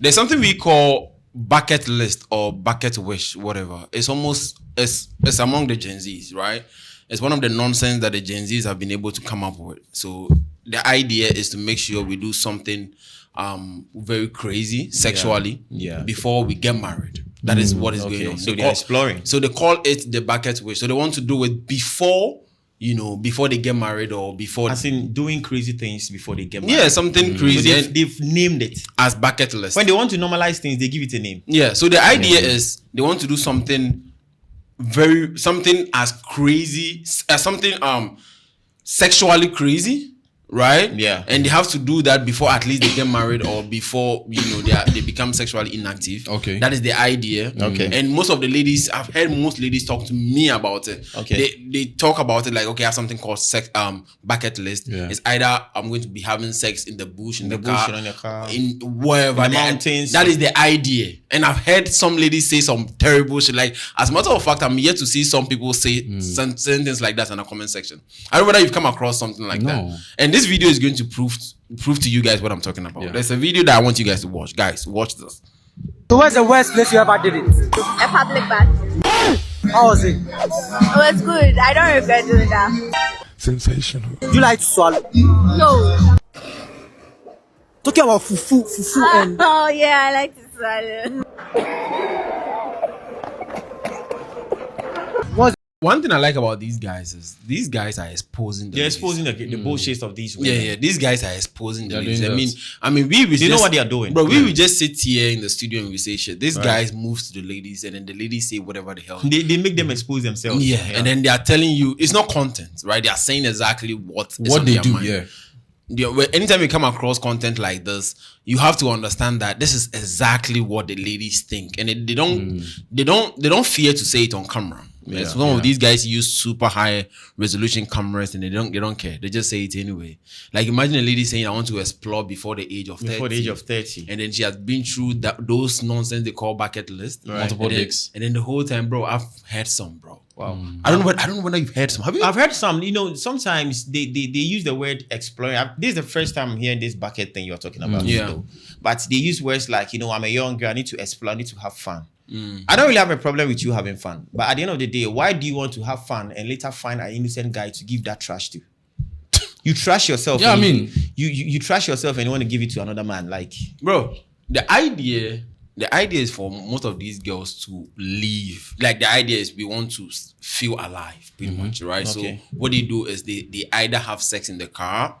there's something we call bucket list or bucket wish, whatever. It's among the Gen Zs, right? It's one of the nonsense that the Gen Zs have been able to come up with. So the idea is to make sure we do something very crazy sexually before we get married. That is what is going on. So they're exploring. So they call it the bucket wish. So they want to do it before they get married or before. As in doing crazy things before they get married. Yeah, something crazy. So they've named it as bucket list. When they want to normalize things, they give it a name. Yeah. So the idea is they want to do something as crazy as something sexually crazy. Right? Yeah. And they have to do that before at least they get married or before, they become sexually inactive. Okay. That is the idea. Okay. And most of the ladies, I've heard most ladies talk to me about it. Okay. They talk about it like, okay, I have something called sex bucket list. Yeah. It's either I'm going to be having sex in the bush, in the car, on your car, in wherever. in the mountains. That is the idea. And I've heard some ladies say some terrible shit. Like, as a matter of fact, I'm yet to see some people say sentences like that in the comment section. I don't know whether you've come across something like that. And this video is going to prove to you guys what I'm talking about. There's a video that I want you guys to watch. Guys, watch this. So where's the worst place you ever did it? A public bathroom. How was it? It was good. I don't regret doing that. Sensational. You like to swallow? No. Talking about fufu and Oh yeah, I like to swallow. One thing I like about these guys is these guys are exposing the They're ladies. exposing the bullshit of these women. Yeah, these guys are exposing the They're ladies. doing I mean, we They know what they are doing. Bro, we will just sit here in the studio and we say shit. These guys move to the ladies and then the ladies say whatever the hell. They make them expose themselves. Yeah, and then they are telling you it's not content, right? They are saying exactly what on they their do. mind. Anytime you come across content like this, you have to understand that this is exactly what the ladies think, and they don't fear to say it on camera. Some of these guys use super high resolution cameras and they don't care. They just say it anyway. Like, imagine a lady saying, I want to explore before the age of 30. Before the age of 30. And then she has been through those nonsense they call bucket list. Right. Multiple dicks. And then the whole time, bro, I've heard some, bro. Wow. I don't know whether you've heard some. Have you? I've heard some. Sometimes they use the word exploring. This is the first time I'm hearing this bucket thing you're talking about. But they use words like, I'm a young girl, I need to explore, I need to have fun. I don't really have a problem with you having fun. But at the end of the day, why do you want to have fun and later find an innocent guy to give that trash to? You trash yourself. Yeah, you trash yourself and you want to give it to another man. Like, bro, the idea is for most of these girls to leave. Like, the idea is we want to feel alive, pretty much, right? Okay. So what they do is they either have sex in the car,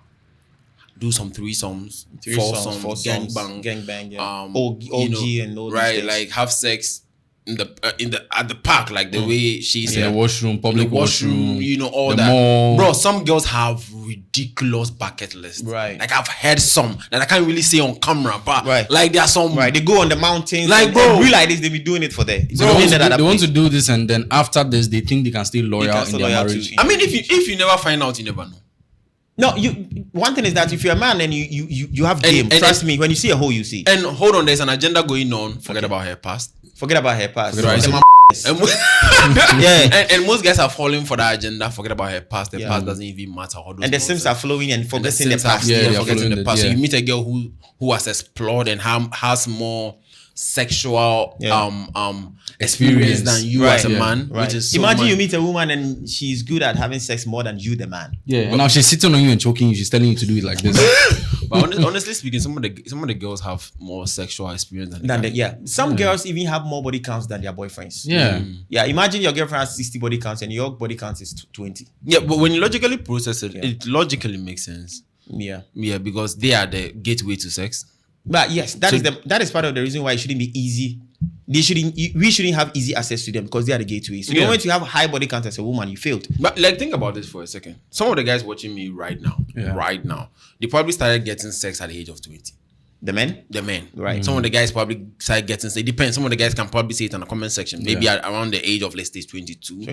do some threesomes, foursomes, gangbang, yeah. OG and all right? these Like, have sex at the park, like the way she said, in the washroom, public washroom, all the that. mall. Bro, some girls have ridiculous bucket lists. Right. Like, I've heard some that I can't really say on camera, but Right. like, there are some. Right, they go on the mountains. Like, bro, real like this, they be doing it for them. So they want to do this, and then after this, they think they can stay loyal in their marriage. I mean, if you never find out, you never know. No, one thing is that if you're a man and you have game, trust me, when you see a hole, you see. And hold on, there's an agenda going on. Forget about her past. Forget about her past. Right. Them And, and most guys are falling for that agenda. Forget about her past. The past doesn't even matter. And the Sims are flowing and forgetting the past. Forgetting the past. So you meet a girl who has explored and has more sexual experience than you as a man. Right. Which is so imagine you meet a woman and she's good at having sex more than you, the man. Yeah, and now she's sitting on you and choking you. She's telling you to do it like this. But honestly speaking, some of the girls have more sexual experience than Some girls even have more body counts than their boyfriends. Yeah. Imagine your girlfriend has 60 body counts and your body count is 20. Yeah, but when you logically process it, it logically makes sense. Yeah, because they are the gateway to sex. But yes, that is part of the reason why it shouldn't be easy. We shouldn't have easy access to them because they are the gateway. So the moment you have high body count as a woman, you failed. But like, think about this for a second. Some of the guys watching me right now, they probably started getting sex at the age of 20. The men? Right. Some of the guys probably started getting sex. It depends. Some of the guys can probably say it in the comment section. Maybe around the age of, let's say, 22.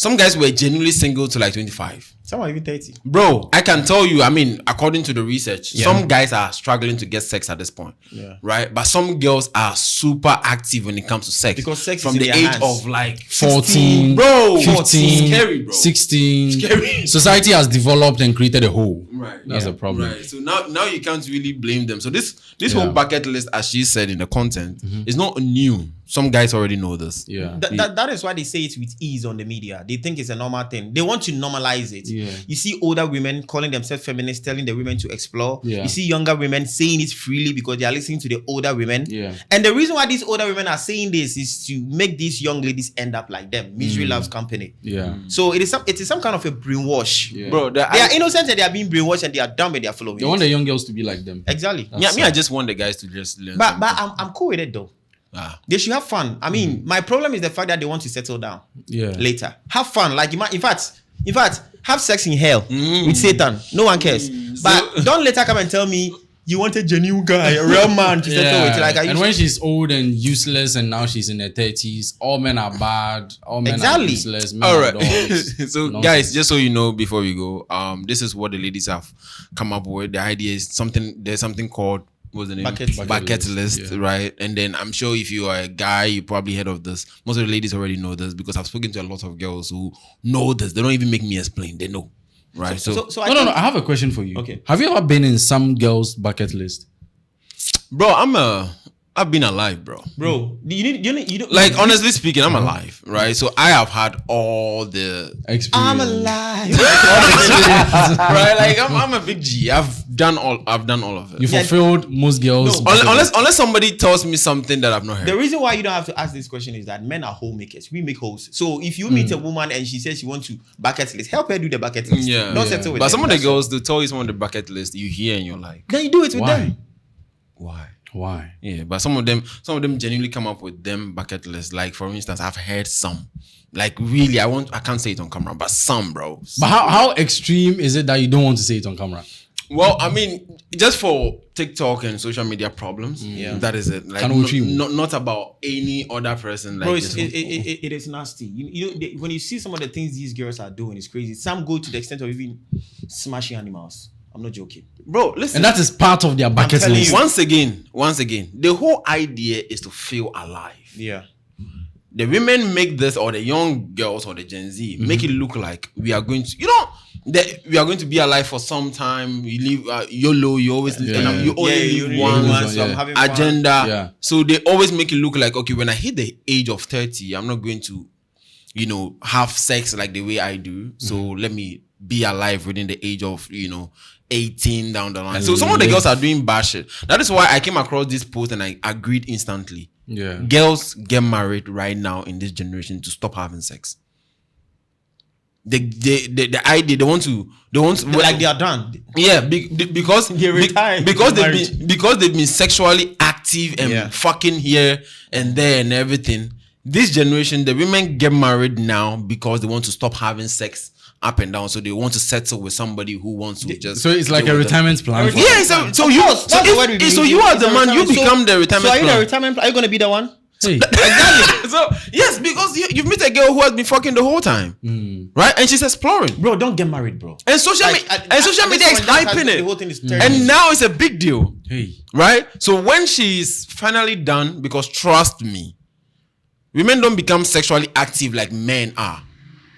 some guys were genuinely single to like 25. Some are even 30. Bro, I can tell you, I mean, according to the research, some guys are struggling to get sex at this point. Yeah. Right? But some girls are super active when it comes to sex. Because sex from is in the their age hands. of like 14, bro, 15, scary, bro. 16. Scary. Society has developed and created a hole. Right. That's the problem. Right. So now you can't really blame them. So this whole bucket list, as she said in the content, is not new. Some guys already know this. Yeah. That is why they say it with ease on the media. They think it's a normal thing. They want to normalize it. Yeah. You see older women calling themselves feminists, telling the women to explore. Yeah. You see younger women saying it freely because they are listening to the older women. Yeah. And the reason why these older women are saying this is to make these young ladies end up like them. Misery loves company. Yeah. So it is some kind of a brainwash. Yeah. Bro, They are innocent and they are being brainwashed and they are dumb and they are following. They want the young girls to be like them. Exactly. I just want the guys to just learn. But I'm cool with it though. They should have fun. I mean, my problem is the fact that they want to settle down later. Have fun. Like, in fact, have sex in hell with Satan. No one cares. But don't later come and tell me you want a genuine guy, a real man to settle with. Like, and when she's old and useless and now she's in her 30s, all men are bad. All men are useless. Men all are right. dogs. So, Nonsense. guys, just so you know, before we go, this is what the ladies have come up with. The idea is there's something called, what's the name? Bucket list, right? And then I'm sure if you are a guy, you probably heard of this. Most of the ladies already know this because I've spoken to a lot of girls who know this. They don't even make me explain. They know, right? So No. I have a question for you. Okay. Have you ever been in some girls' bucket list? bro, I've been alive, bro. Bro, you don't Like, honestly speaking, I'm alive, right? So I have had all the Experience. I'm alive. right. Like I'm a big G. I've done all of it. You fulfilled most girls. No, Unless somebody tells me something that I've not heard. The reason why you don't have to ask this question is that men are homemakers. We make holes. So if you meet a woman and she says she wants to bucket list, help her do the bucket list. Yeah. Don't settle with But them. some of the That's girls, they'll tell you some of the bucket list you hear and you're like, all. Then you do it with them. Why? yeah. But some of them genuinely come up with them bucket lists. Like, for instance, I've heard some. Like, really, I can't say it on camera, but some, bro. But how extreme is it that you don't want to say it on camera? Well, I mean, just for TikTok and social media problems, that is it. Like, not about any other person. Like, Bro, this one. it is nasty. When you see some of the things these girls are doing, it's crazy. Some go to the extent of even smashing animals. I'm not joking. Bro, listen. And that is part of their bucket telling list. you. Once again, the whole idea is to feel alive. Yeah. The women make this, or the young girls or the Gen Z make it look like we are going to, we are going to be alive for some time. You live YOLO. You always you only live once. So I'm having fun. Agenda. Yeah. So they always make it look like, okay, when I hit the age of 30, I'm not going to, have sex like the way I do. So let me be alive within the age of 18 down the line. And so some of the live. girls are doing bad shit. That is why I came across this post and I agreed instantly. Yeah. Girls get married right now in this generation to stop having sex. The idea they want to Like they are done. yeah because They retired. because Married. they've been sexually active and fucking here and there and everything. This generation, the women get married now because they want to stop having sex up and down. So they want to settle with somebody who wants to just. So it's like deal a with them. retirement plan. Yeah, so you are the man. You become the retirement So are you the plan. retirement plan? Are you going to be the one? Hey. Exactly. So yes, because you've met a girl who has been fucking the whole time, right? And she's exploring. Bro, don't get married, bro. And social media is hyping The whole it, thing is terrible. and now it's a big deal, Hey. right? So when she's finally done, because trust me, women don't become sexually active like men are,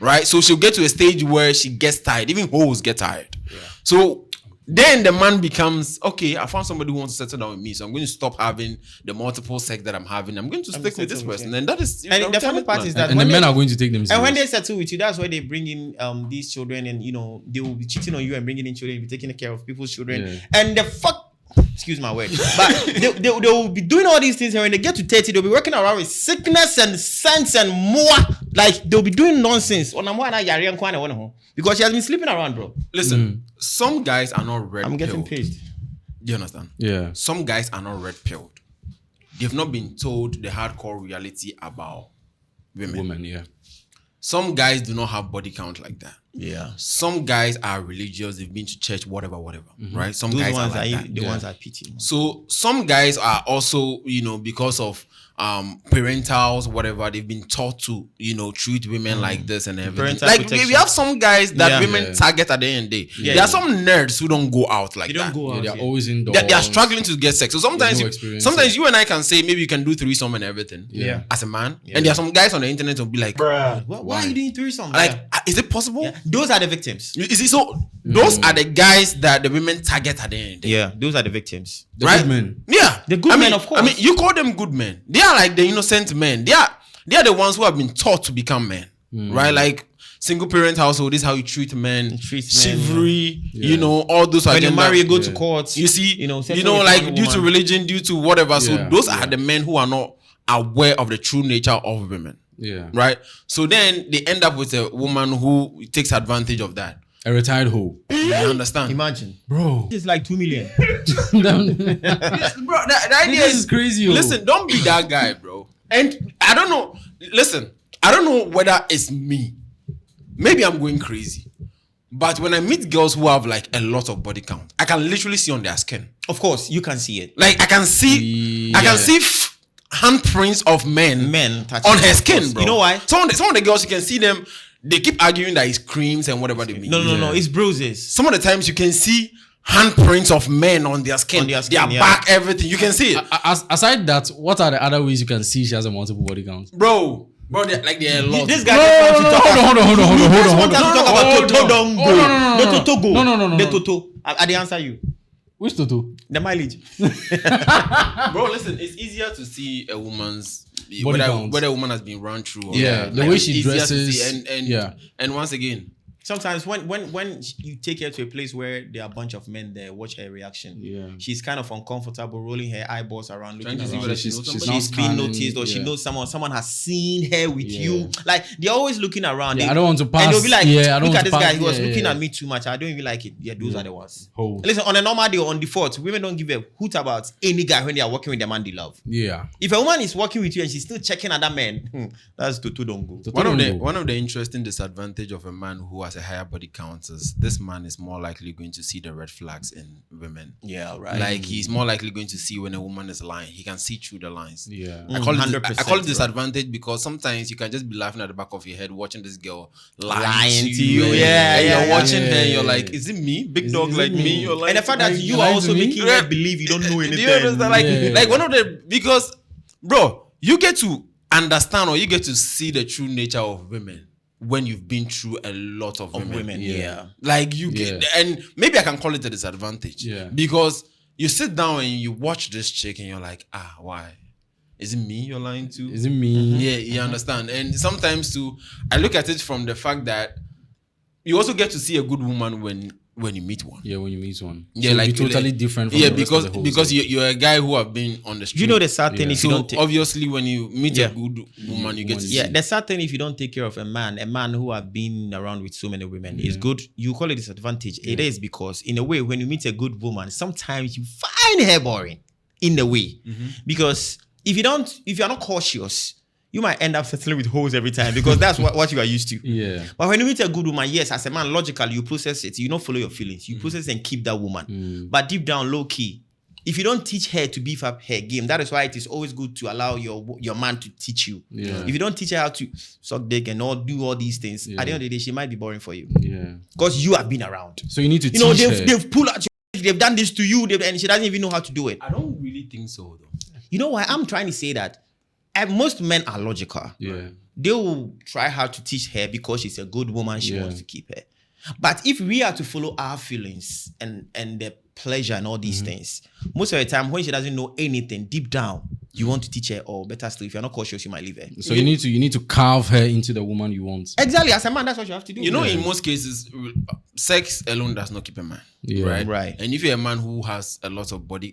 right? So she'll get to a stage where she gets tired. Even hoes get tired. Yeah. So then the man becomes, okay, I found somebody who wants to settle down with me, so I'm going to stop having the multiple sex that I'm having. I'm going to stick with this person, and that is. And the funny part is that And the when men they- are going to take them And when serious. they settle with you, that's why they bring in these children, and they will be cheating on you and bringing in children, be taking care of people's children, Yeah. and the fuck. Excuse my word, but they will be doing all these things, and when they get to 30, they'll be working around with sickness and sense and more. Like they'll be doing nonsense. Because she has been sleeping around, bro. Listen, some guys are not red. I'm getting pilled. paid. Do you understand? Yeah. Some guys are not red pilled. They've not been told the hardcore reality about women. Woman, yeah. Some guys do not have body count like that. Yeah, Some guys are religious. They've been to church, whatever, right? Some those guys ones are like are that. the ones I pity. So some guys are also, because of parentals, whatever, they've been taught to, treat women like this and everything. Parental Like protection. we have some guys that women target at the end of the day. There are some nerds who don't go out like You that. don't go out. They're yeah. always indoors. They are struggling to get sex. So sometimes, no experience. sometimes you and I can say maybe you can do threesome and everything. Yeah. As a man, and there are some guys on the internet who'll be like, Why are you doing threesome? like, is it possible? Yeah. Those are the victims. You see, so those are the guys that the women target at the end. Yeah, those are the victims. The right? good men. Yeah, The good men, of course. I mean, you call them good men. They are like the innocent men. They are the ones who have been taught to become men, right? Like single parent household. This is how you treat men. Chivalry, all those. When you agenda. marry, you go to court. You see, settle with like one due to woman. religion, due to whatever. So Yeah, those are the men who are not aware of the true nature of women. Yeah. Right. So then they end up with a woman who takes advantage of that. A retired hoe. You understand? Imagine, Bro. it's like 2 million. Bro, the idea This is crazy, yo. Listen, don't be that guy, bro. And I don't know. Listen, I don't know whether it's me. Maybe I'm going crazy. But when I meet girls who have like a lot of body count, I can literally see on their skin. Of course, you can see it. Like I can see, handprints of men touching on her of skin, course. bro. You know why? Some of the girls you can see them. They keep arguing that it's creams and whatever they mean. No. It's bruises. Some of the times you can see handprints of men on their skin, their back, everything. You can see it, Aside that, what are the other ways you can see she has a multiple body count? bro. They're a lot. This guy just wants to talk Hold on. about No. Togo. No. The Toto. I did answer you. Which Toto? The mileage. Bro, listen, it's easier to see a woman's Body count. whether a woman has been run through. Or Yeah, the way it's she easier to dresses, see. And once again, Sometimes when you take her to a place where there are a bunch of men there, watch her reaction. Yeah. She's kind of uncomfortable, rolling her eyeballs around, looking Trying to see around. whether She's she's now She's been scanning, noticed, or she yeah. knows someone has seen her with you. Like they're always looking around. Yeah, I don't want to pass. And they'll be like, Yeah, I don't look want at to this pass. guy. He was Yeah, looking yeah. at me too much. I don't even like it. Yeah, those are the ones. Oh. Listen, on a normal day or on default, women don't give a hoot about any guy when they are working with the man they love. Yeah. If a woman is working with you and she's still checking other men, that's Tutu don't go. one of the interesting disadvantage of a man who has a higher body count is this man is more likely going to see the red flags in women. Yeah, right. Like he's more likely going to see when a woman is lying. He can see through the lines. Yeah. I call it 100%, disadvantage because sometimes you can just be laughing at the back of your head watching this girl Lying to to you. and- Yeah, and yeah, you're yeah, watching her and you're yeah. like, is it me? Big Is dog it like me? me? You're like, And the fact that Like, you are lying also to me? making her believe you don't know anything. do you understand? Like, Yeah. like one of the because, bro, you get to understand or you get to see the true nature of women when you've been through a lot of women. Yeah. Like you get, and maybe I can call it a disadvantage. Yeah. Because you sit down and you watch this chick and you're like, why? Is it me you're lying to? Is it me? Yeah, you understand. And sometimes too, I look at it from the fact that you also get to see a good woman when you meet one. Yeah, when you meet one. Yeah, So like be totally different from yeah, the rest of the hoes, because like- you're a guy who have been on the street. You know the sad thing Yeah. if you So don't take obviously when you meet Yeah. a good woman, you get to see. yeah, the sad thing if you don't take care of a man who have been around with so many women is good. You call it disadvantage. It is because in a way, when you meet a good woman, sometimes you find her boring in a way. Because if you're not cautious, you might end up settling with hoes every time because that's what you are used to. Yeah. But when you meet a good woman, yes, as a man, logically, you process it. You don't follow your feelings. You process and keep that woman. But deep down, low key, if you don't teach her to beef up her game, that is why it is always good to allow your man to teach you. Yeah. If you don't teach her how to suck dick and do all these things, at the end of the day, she might be boring for you Yeah. because you have been around. So you need to You know, teach her. they've pulled out. They've done this to you, and she doesn't even know how to do it. I don't really think so though. You know why? I'm trying to say that most men are logical. Yeah. They will try hard to teach her because she's a good woman. She Yeah. wants to keep her. But if we are to follow our feelings and the pleasure and all these things, most of the time when she doesn't know anything, deep down, you want to teach her, or better still, if you're not cautious, you might leave her. So you need to carve her into the woman you want. Exactly. As a man, that's what you have to do. You know, in most cases, sex alone does not keep a man. Yeah. Right. Right. And if you're a man who has a lot of body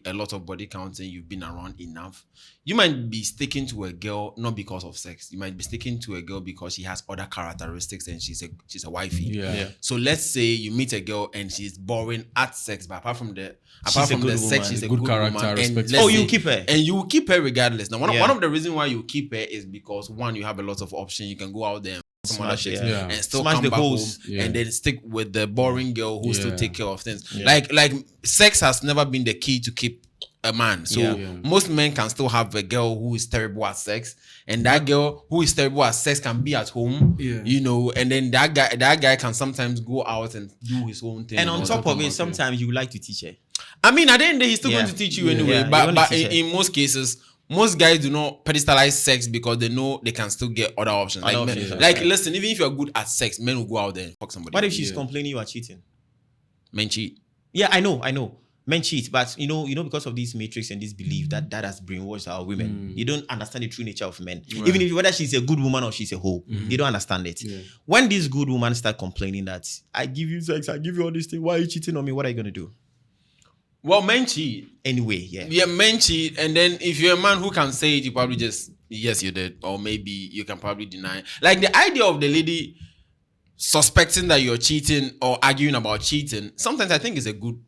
count and you've been around enough, you might be sticking to a girl not because of sex. You might be sticking to a girl because she has other characteristics and she's a wifey. Yeah. So let's say you meet a girl and she's boring at sex, but apart from the She's a good sex, woman. she's a Good good character, woman. And respectful. let's Oh, you say- keep her. and you will keep her regardless. Now, one Yeah. of the reasons why you keep her is because one, you have a lot of options. You can go out there and some other Smash, shit yeah. and still Smash come the back hoes. home Yeah. and then stick with the boring girl who still Yeah. take care of things. Like sex has never been the key to keep a man. So most men can still have a girl who is terrible at sex, and that girl who is terrible at sex can be at home, you know, and then that guy can sometimes go out and do his own thing. And on top of it, sometimes you would like to teach her. I mean, at the end of the day, he's still going to teach you anyway. But in most cases, most guys do not pedestalize sex because they know they can still get other options. Listen, even if you're good at sex, men will go out there and fuck somebody. What if she's complaining you are cheating? Men cheat. Yeah, I know. Men cheat, but you know, because of this matrix and this belief that has brainwashed our women. You don't understand the true nature of men. Right. Even if whether she's a good woman or she's a hoe, they don't understand it. Yeah. When this good woman start complaining that I give you sex, I give you all this thing, why are you cheating on me? What are you gonna do? Well, men cheat. Anyway, yeah. Yeah, men cheat, and then if you're a man who can say it, you probably just yes, you did, or maybe you can probably deny. Like the idea of the lady suspecting that you're cheating or arguing about cheating, sometimes I think is a good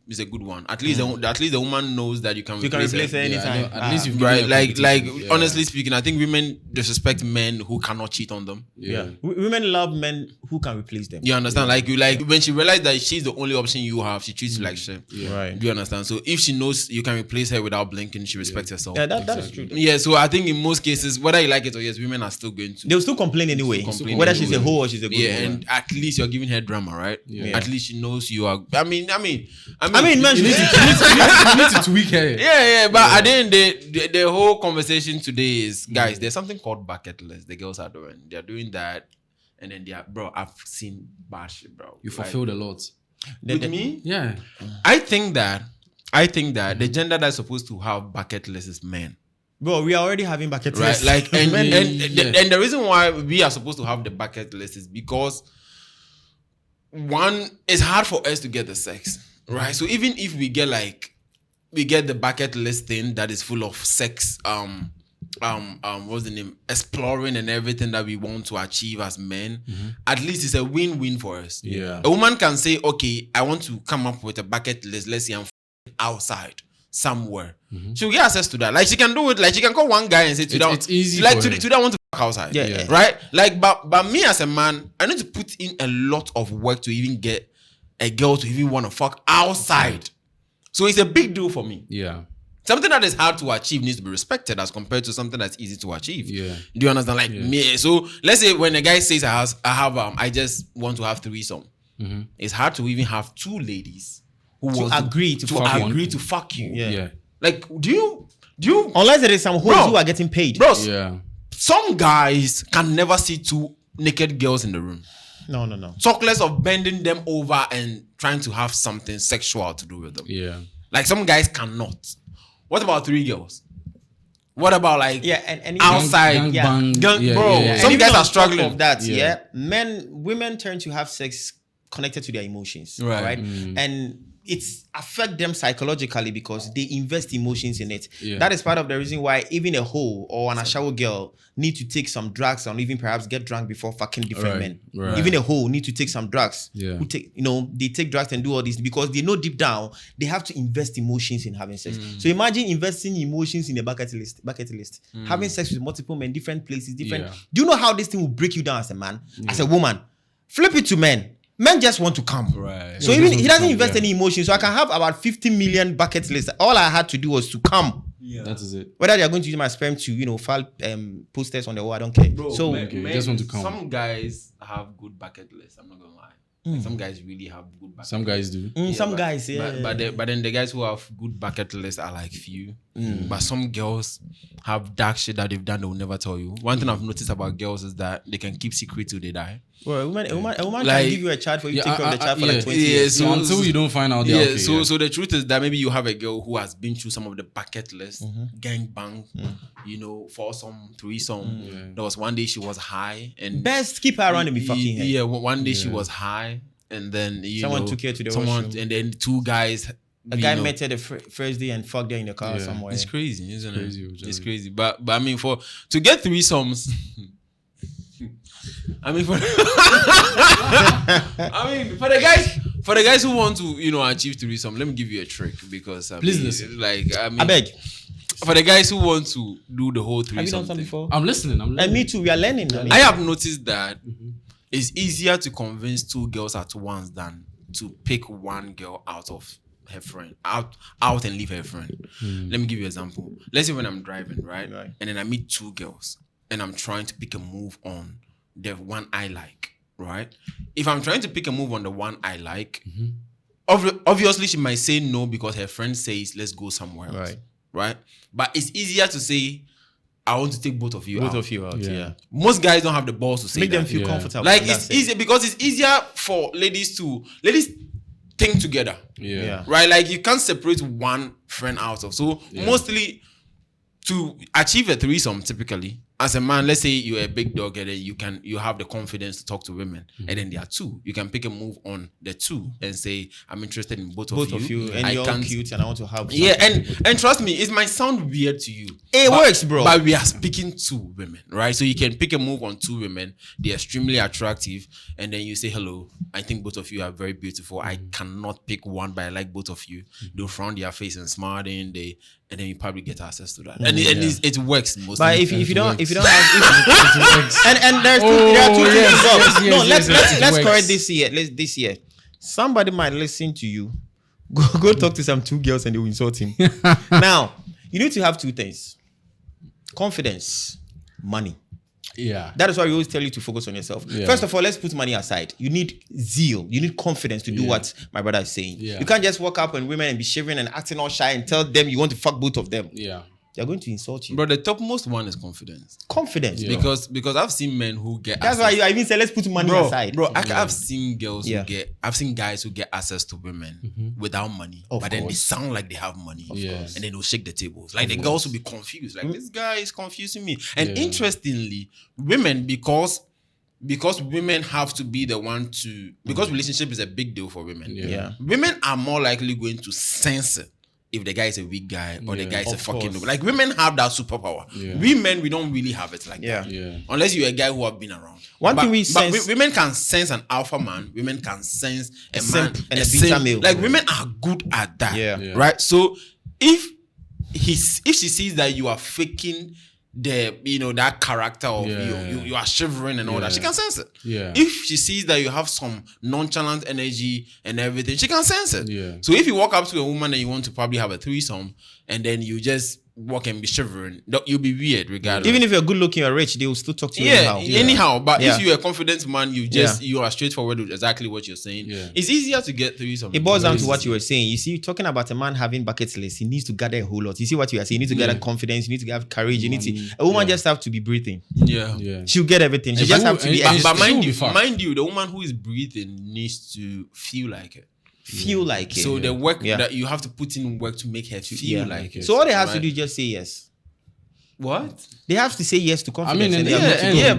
one. At least the woman knows that you can replace her anytime. At least you've right. Honestly speaking, I think women disrespect men who cannot cheat on them. Yeah. Women love men who can replace them. You understand? Like when she realized that she's the only option you have, she treats you like shit. Yeah. Right. Do you understand? So if she knows you can replace her without blinking, she respects herself. Yeah, that is true. Yeah, so I think in most cases, whether you like it or yes, women are still going to. They'll still complain anyway. Whether she's a hoe or she's a good woman. And at least you're giving her drama, right? Yeah. At least she knows you are. I mean, man, you need to tweak her. Yeah, but at the end, the whole conversation today is, guys, there's something called bucket list. The girls are doing. They're doing that, and then I've seen bad shit, bro. You fulfilled a lot. With me? Yeah. I think that the gender that's supposed to have bucket list is men. Bro, we are already having bucket lists. Right, like, and the reason why we are supposed to have the bucket list is because one, it's hard for us to get the sex, right? So even if we get the bucket list thing that is full of sex, what's the name? Exploring and everything that we want to achieve as men, at least it's a win-win for us. Yeah. A woman can say, okay, I want to come up with a bucket list. Let's say I'm outside somewhere. She'll get access to that. Like she can do it. Like she can call one guy and say, it's easy. Like today I want to fuck outside. Yeah. Right? Like, but me as a man, I need to put in a lot of work to even get a girl to even want to fuck outside. So it's a big deal for me. Yeah. Something that is hard to achieve needs to be respected as compared to something that's easy to achieve. Yeah. Do you understand? Like me. So let's say when a guy says I just want to have threesome. It's hard to even have two ladies who agree to fuck you. Yeah. Like, do you unless there is some hoes who are getting paid. Bro, some guys can never see two naked girls in the room. No. Talk less of bending them over and trying to have something sexual to do with them. Yeah. Like some guys cannot. What about three girls? What about and outside? Bro, some guys are struggling of that. Women turn to have sex connected to their emotions, right? And it's affect them psychologically because they invest emotions in it. That is part of the reason why even a hoe or an ashawo girl need to take some drugs and even perhaps get drunk before fucking different men. Right. Even a hoe need to take some drugs. Who take, they take drugs and do all this because they know deep down they have to invest emotions in having sex. So imagine investing emotions in a bucket list. Having sex with multiple men, different places, different. Do you know how this thing will break you down as a man, as a woman? Flip it to men. Men just want to come. Right. So even he doesn't invest any emotion. So I can have about 50 million bucket lists. All I had to do was to come. Yeah. That is it. Whether they are going to use my sperm to, file posters on the wall, I don't care. Bro, so just want to come. Some guys have good bucket lists. I'm not gonna lie. Some guys really have good bucket Some guys do. Some guys, But then the guys who have good bucket lists are like few. But some girls have dark shit that they've done they will never tell you. One thing I've noticed about girls is that they can keep secret till they die. Well, a woman can give you a child for you to take care of the child for like 20 years. years. So until you don't find out, so the truth is that maybe you have a girl who has been through some of the bucket list, gangbang, foursome, threesome. There was one day she was high and best keep her around and be fucking her. Yeah, one day she was high and then someone took her to the washroom. And then two guys. A guy met her the first day and fucked her in the car somewhere. It's crazy, isn't it? It's crazy. But I mean, to get threesomes. For the guys who want to, achieve threesome, let me give you a trick because please listen. I beg. For the guys who want to do the whole threesome, have you done something before? I'm listening. And me too. We are learning. I have noticed that it's easier to convince two girls at once than to pick one girl out of her friend, out and leave her friend. Let me give you an example. Let's say when I'm driving, right? And then I meet two girls and I'm trying to pick a move on the one I like, right? If I'm trying to pick a move on the one I like, obviously she might say no because her friend says let's go somewhere else, right? But it's easier to say I want to take both of you out. Yeah. Most guys don't have the balls to say Make that. them feel comfortable. Like it's easy because it's easier for ladies think together. Yeah. Right? Like you can't separate one friend out of. So mostly to achieve a threesome, typically, as a man, let's say you're a big dog and then you have the confidence to talk to women, and then there are two. You can pick a move on the two and say, I'm interested in both of you. And you're cute and I want to have and trust me, it might sound weird to you. It works, bro. But we are speaking to women, right? So you can pick a move on two women. They're extremely attractive. And then you say, hello, I think both of you are very beautiful. I cannot pick one, but I like both of you. They'll frown their face and smile, and then you probably get access to that. And it works mostly. But if you don't have, and there are two things as well. Let's correct this year. Somebody might listen to you. Go talk to some two girls and they will insult him. Now, you need to have two things: confidence, money. Yeah. That is why we always tell you to focus on yourself. Yeah. First of all, let's put money aside. You need zeal. You need confidence to do what my brother is saying. Yeah. You can't just walk up on women and be shivering and acting all shy and tell them you want to fuck both of them. Yeah. They're going to insult you. But the topmost one is confidence. Confidence. Yeah. Because I've seen men who get That's why I even said let's put money aside. Bro, I've seen girls I've seen guys who get access to women without money. Then they sound like they have money. Yes. And then they'll shake the tables. Like the girls will be confused. Like this guy is confusing me. And interestingly, women, because women have to be the one to because relationship is a big deal for women. Yeah. Women are more likely going to sense it. If the guy is a weak guy or the guy is a fucking noob. Like women have that superpower. Yeah. We men, we don't really have it like that. Yeah. Unless you're a guy who have been around. But women can sense an alpha man. Women can sense a man and a beta male. Like women are good at that. Yeah. Right? So if she sees that you are faking that character of you are shivering and all that, she can sense it. Yeah. If she sees that you have some nonchalant energy and everything, she can sense it. Yeah. So if you walk up to a woman and you want to probably have a threesome and then you just walk and be shivering, you'll be weird regardless. Even if you're good looking or rich, they will still talk to you anyhow. But if you're a confident man, you are straightforward with exactly what you're saying. Yeah. It's easier to get threesome. It boils down to what you were saying. You see, talking about a man having bucket list, he needs to gather a whole lot. You see what you are saying? You need to gather confidence, you need to have courage, a woman just have to be breathing. Yeah. She'll get everything. She just have to be but mind you, the woman who is breathing needs to feel like it. So the work that you have to put in work to make her feel like it. So all they have to do is just say yes. What? They have to say yes to confidence.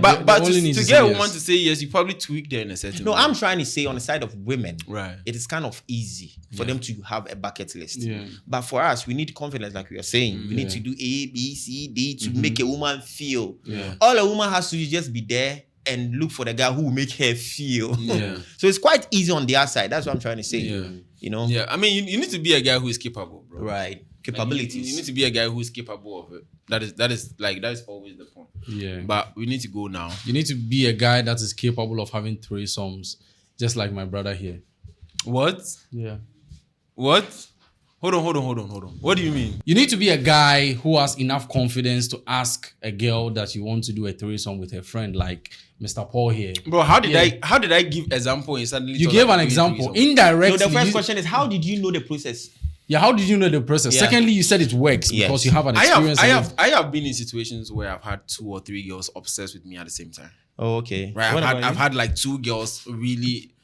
But to get a woman to say yes, you probably tweak there in a certain way. I'm trying to say on the side of women, right? It is kind of easy for them to have a bucket list. Yeah. But for us, we need confidence, like we are saying. We need to do A, B, C, D to make a woman feel. Yeah. All a woman has to do is just be there and look for the guy who will make her feel. Yeah. So it's quite easy on their side. That's what I'm trying to say. Yeah. You know? Yeah. I mean, you need to be a guy who is capable, bro. Right. Capabilities. Like you need to be a guy who is capable of it. That is always the point. Yeah. But we need to go now. You need to be a guy that is capable of having threesomes, just like my brother here. What? Yeah. What? Hold on. What do you mean? You need to be a guy who has enough confidence to ask a girl that you want to do a threesome with her friend, like Mr. Paul here. Bro, how did I give example and suddenly you gave an example indirectly? So the first question is, how did you know the process? Yeah, how did you know the process? Yeah. Secondly, you said it works because you have an experience. I have been in situations where I've had 2 or 3 girls obsessed with me at the same time. Oh, okay. Right. I've had like 2 girls really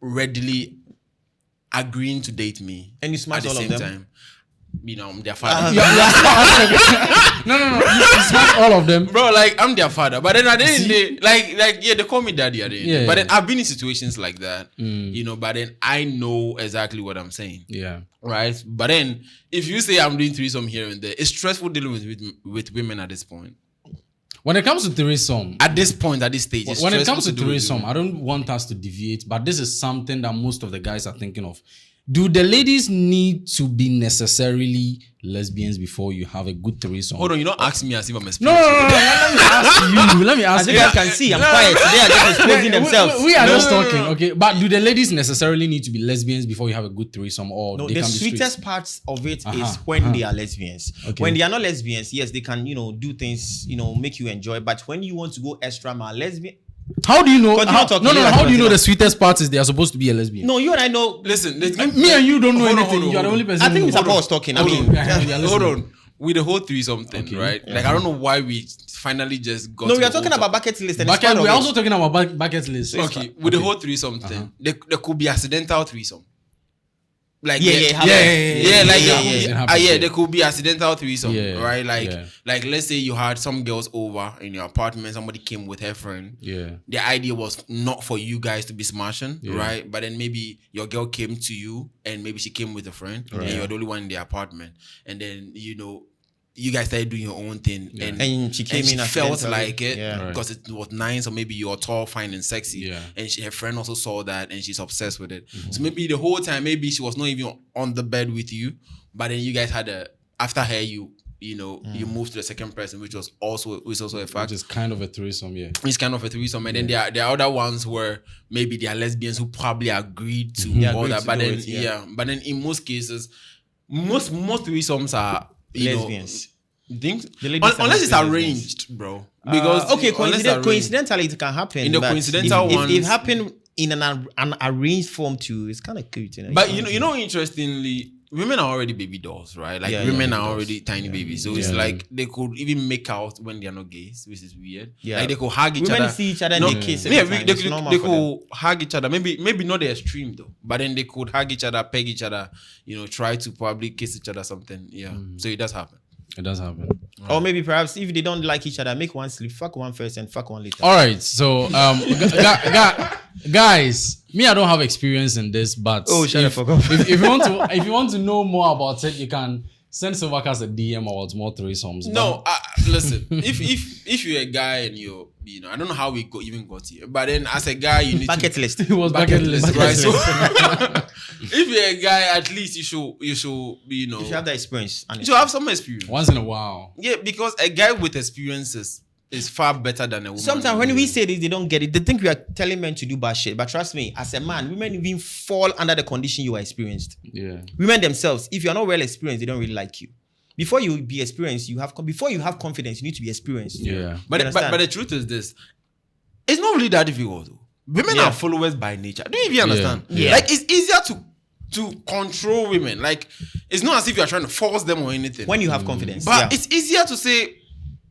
readily agreeing to date me. And you smashed all of them? Time. I'm their father. No. You smashed all of them. Bro, like, I'm their father. But then at the end of the day, they call me daddy at the end. Yeah, but then I've been in situations like that, but then I know exactly what I'm saying. Yeah. Right? But then, if you say I'm doing threesome here and there, it's stressful dealing with women at this point. When it comes to threesome, at this stage, when it comes to threesome, I don't want us to deviate, but this is something that most of the guys are thinking of. Do the ladies need to be necessarily lesbians before you have a good threesome? Hold on, you don't ask me as if I'm No. experienced. Let me ask As you. you guys can see, I'm quiet. They are just exposing themselves. We are just talking, okay? But do the ladies necessarily need to be lesbians before you have a good threesome, or No, they the can be sweetest straight? parts of it is when they are lesbians. Okay. When they are not lesbians, yes, they can, do things, make you enjoy. But when you want to go extra mile, lesbian. How do you know? Continue talking. How do you know Continue. the sweetest part is they are supposed to be a lesbian? No, you and I know. Listen, Me and you don't know hold on, anything. hold on, You are the hold only on. person. I think who Mr. knows. Paul was talking. I Hold mean, on. Yeah, Hold listening. on. With the whole threesome thing, Okay. right? Like, I don't know why we finally just got no, to we are the talking whole about topic. bucket list. And it's Bucket, part of we're it. also talking about bucket list. Okay, with the whole threesome thing, there could be accidental threesome. Like Yeah, there- it happens. It there could be accidental threesome, Yeah, right? yeah. Like let's say you had some girls over in your apartment, somebody came with her friend. Yeah. The idea was not for you guys to be smashing, Yeah. right? But then maybe your girl came to you, and maybe she came with a friend, and you're the only one in the apartment, and then you guys started doing your own thing, And she came in felt accidentally. like it Yeah. because it was nice, or maybe you're tall, fine, and sexy. Yeah. And her friend also saw that, and she's obsessed with it. So maybe the whole time, maybe she was not even on the bed with you, but then you guys had after her, you moved to the second person, which was also a fact. Which is kind of a threesome, yeah. It's kind of a threesome, and then there are other ones where maybe they are lesbians who probably agreed to all agreed that, to but do then it, but then in most cases, most threesomes are Lesbians. Things The ladies are unless it's mostly arranged, bro. Because Okay, unless it's arranged. coincidentally, it can happen. In the but coincidental if ones- it happened in an arranged form too, it's kind of cute. But interestingly, women are already baby dolls, right? Like Yeah, women yeah, are baby already tiny babies, so it's Yeah. like they could even make out when they are not gays, which is weird. Yeah. Like they could hug each Women other. see each other and they kiss. Yeah, every time. they It's could, normal they for them. could hug each other. Maybe not the extreme though, but then they could hug each other, peg each other. Try to probably kiss each other, something. Yeah, so it does happen. It does happen. Or maybe perhaps if they don't like each other, make one sleep, fuck one first and fuck one later. All right, so guys, me, I don't have experience in this, but Shut the fuck up. if you want to know more about it, you can send Silvercast a DM about more threesomes. No, listen. If you're a guy and I don't know how we even got here, but then as a guy, you need Bucket to, list. It was bucket list, right? So if you're a guy, at least you should You should have that experience. And you should have some experience. Once in a while. Yeah, because a guy with experiences is far better than a woman. sometimes when we say this, they don't get it. They think we are telling men to do bad shit. But trust me, as a man, women even fall under the condition you are experienced. Yeah. Women themselves, if you are not well experienced, they don't really like you. Before you be experienced, before you have confidence, you need to be experienced. Yeah. But the truth is this: it's not really that difficult. Though. Women Yeah. are followers by nature. Do you even understand? Yeah. Like it's easier to control women. Like it's not as if you are trying to force them or anything. When you have confidence. But it's easier to say,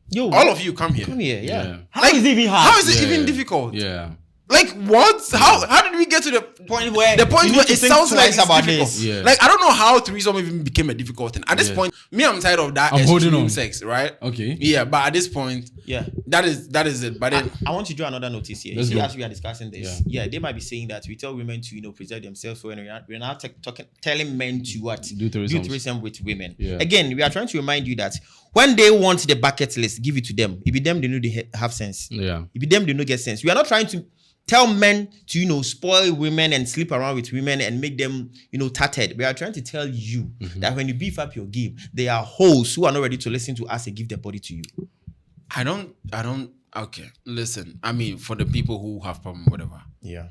yo, all of you come here. come here. Yeah. Yeah. How is it even hard? How is it Yeah. even difficult? Yeah. Like what? How did we get to the Point where the point you where need to it think sounds like twice it's about difficult? this. Yeah. Like I don't know how threesome even became a difficult thing. At this Yeah. point, I'm tired of that I'm holding extreme on. sex, right? Okay. Yeah, but at this point, Yeah. that is it. But then I want to draw another notice here. Let's You see, go. as we are discussing this, they might be saying that we tell women to, preserve themselves when we're not telling men to what? Do threesomes. threesome with women. Yeah. Again, we are trying to remind you that when they want the bucket list, give it to them. If it them, they know they have sense. Yeah. If it them, they know get sense. We are not trying to tell men to, spoil women and sleep around with women and make them, tattered. We are trying to tell you that when you beef up your game, there are hoes who are not ready to listen to us and give their body to you. I don't. Okay, listen. I mean, for the people who have problem, whatever, Yeah.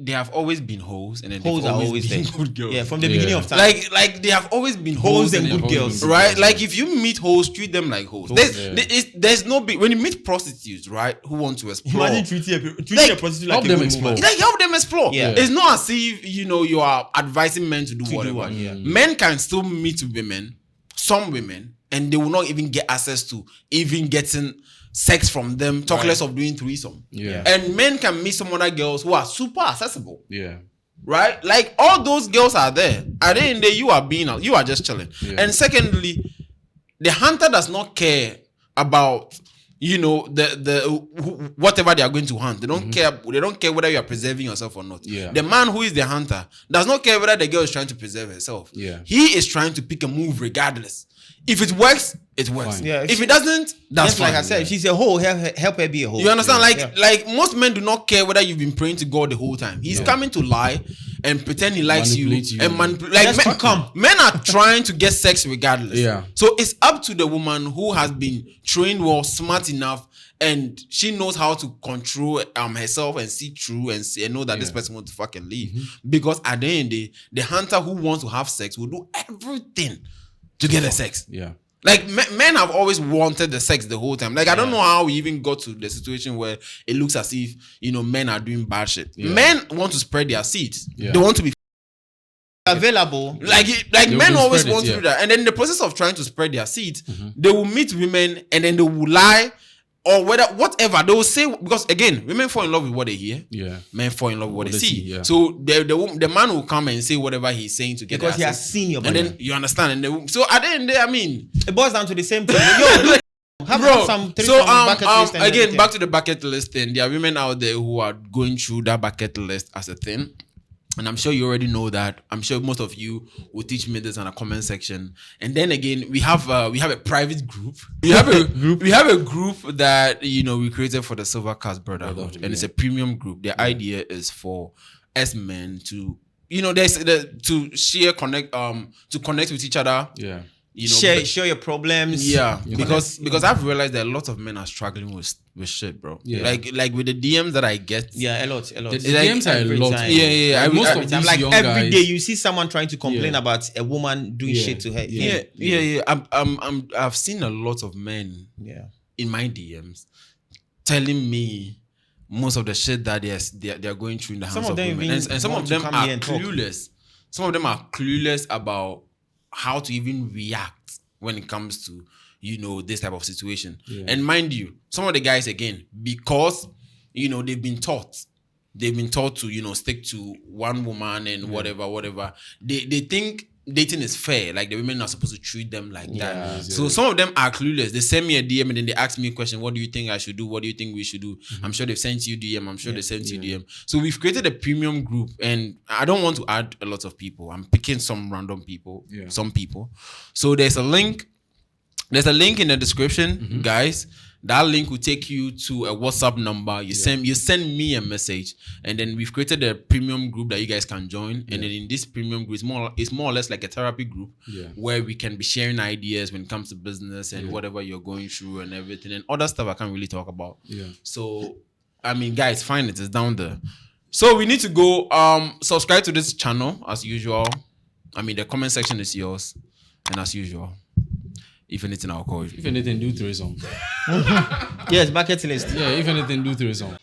they have always been hoes, and then Hoes they've are always been there. good girls. Yeah, from the beginning of time. Like they have always been hoes hoes and then good girls. right? Like if you meet hoes, treat them like hoes. There's no big when you meet prostitutes, right? Who want to explore. Imagine treating Like, a prostitute help like a them good explore. woman. Like help them explore. Yeah. It's not as if you are advising men to do do whatever. what, yeah. Men can still meet women, some women, and they will not even get access to even getting sex from them, talk less of doing threesome. Yeah. And men can meet some other girls who are super accessible. Yeah. Right? Like all those girls are there. At the end of the day, you are just chilling. Yeah. And secondly, the hunter does not care about whatever they are going to hunt. They don't care. They don't care whether you are preserving yourself or not. Yeah. The man who is the hunter does not care whether the girl is trying to preserve herself. Yeah. He is trying to pick a move regardless. If it works, it works. Fine. Yeah, if it doesn't, that's just like fine. I said, if she's a hoe, help her be a hoe. You understand? Yeah. Like most men do not care whether you've been praying to God the whole time. He's coming to lie and pretend he likes you, Manipulate you. and manipulate. Like Just to come. men are trying to get sex regardless. Yeah. So it's up to the woman who has been trained well, smart enough, and she knows how to control herself and see through and know that this person wants to fucking leave. Because at the end of the day, the hunter who wants to have sex will do everything to get the sex. Yeah. Like men have always wanted the sex the whole time. Like I don't know how we even got to the situation where it looks as if men are doing bad shit. Yeah. Men want to spread their seeds. Yeah. They want to be Available. like They men will always spread it, want to yeah. do that. And then in the process of trying to spread their seeds, they will meet women and then they will lie or whatever they will say, because again, women fall in love with what they hear. Yeah. Men fall in love with what they see. Yeah. So the man will come and say whatever he's saying to get Because he their has sex. seen your And body. then you understand. And so at the end of the day, I mean, It boils down to the same thing. Yo, have some so bucket list and again, everything. back to the bucket list thing. There are women out there who are going through that bucket list as a thing, and I'm sure you already know that. I'm sure most of you will teach me this in a comment section. And then again, we have a private group. We have a group that we created for the Silvercast Brotherhood, and it's a premium group. The idea is for us men to to share, connect with each other. Yeah. Share your problems. Yeah, because I've realized that a lot of men are struggling with shit, bro. Yeah. Like with the DMs that I get. Yeah, a lot. The Like, DMs are a every lot. time. Yeah. Like, most I- of I'm these like young every guys, day you see someone trying to complain Yeah. about a woman doing Yeah. shit to her. Yeah. I've seen a lot of men Yeah. in my DMs telling me most of the shit that they're going through in the hands Some of of them women, even and some want of to them come are here and talk. clueless. Some of them are clueless about how to even react when it comes to this type of situation. Yeah. And mind you, some of the guys again, because they've been taught to stick to one woman and whatever. They think dating is fair. Like the women are supposed to treat them like that. So some of them are clueless. They send me a DM and then they ask me a question. What do you think I should do? What do you think we should do? I'm sure they've sent you DM. I'm sure they sent you DM. So we've created a premium group, and I don't want to add a lot of people. I'm picking some random people, some people. So there's a link in the description, guys. That link will take you to a WhatsApp number. You send me a message, and then we've created a premium group that you guys can join. And then in this premium group, it's more or less like a therapy group where we can be sharing ideas when it comes to business and whatever you're going through and everything, and other stuff I can't really talk about. Yeah. So I mean, guys, find it's down there. So we need to go subscribe to this channel as usual. I mean, the comment section is yours, and as usual, if anything, I'll call you. If anything, do threesome. Yes, bucket list. Yeah, if anything, do threesome.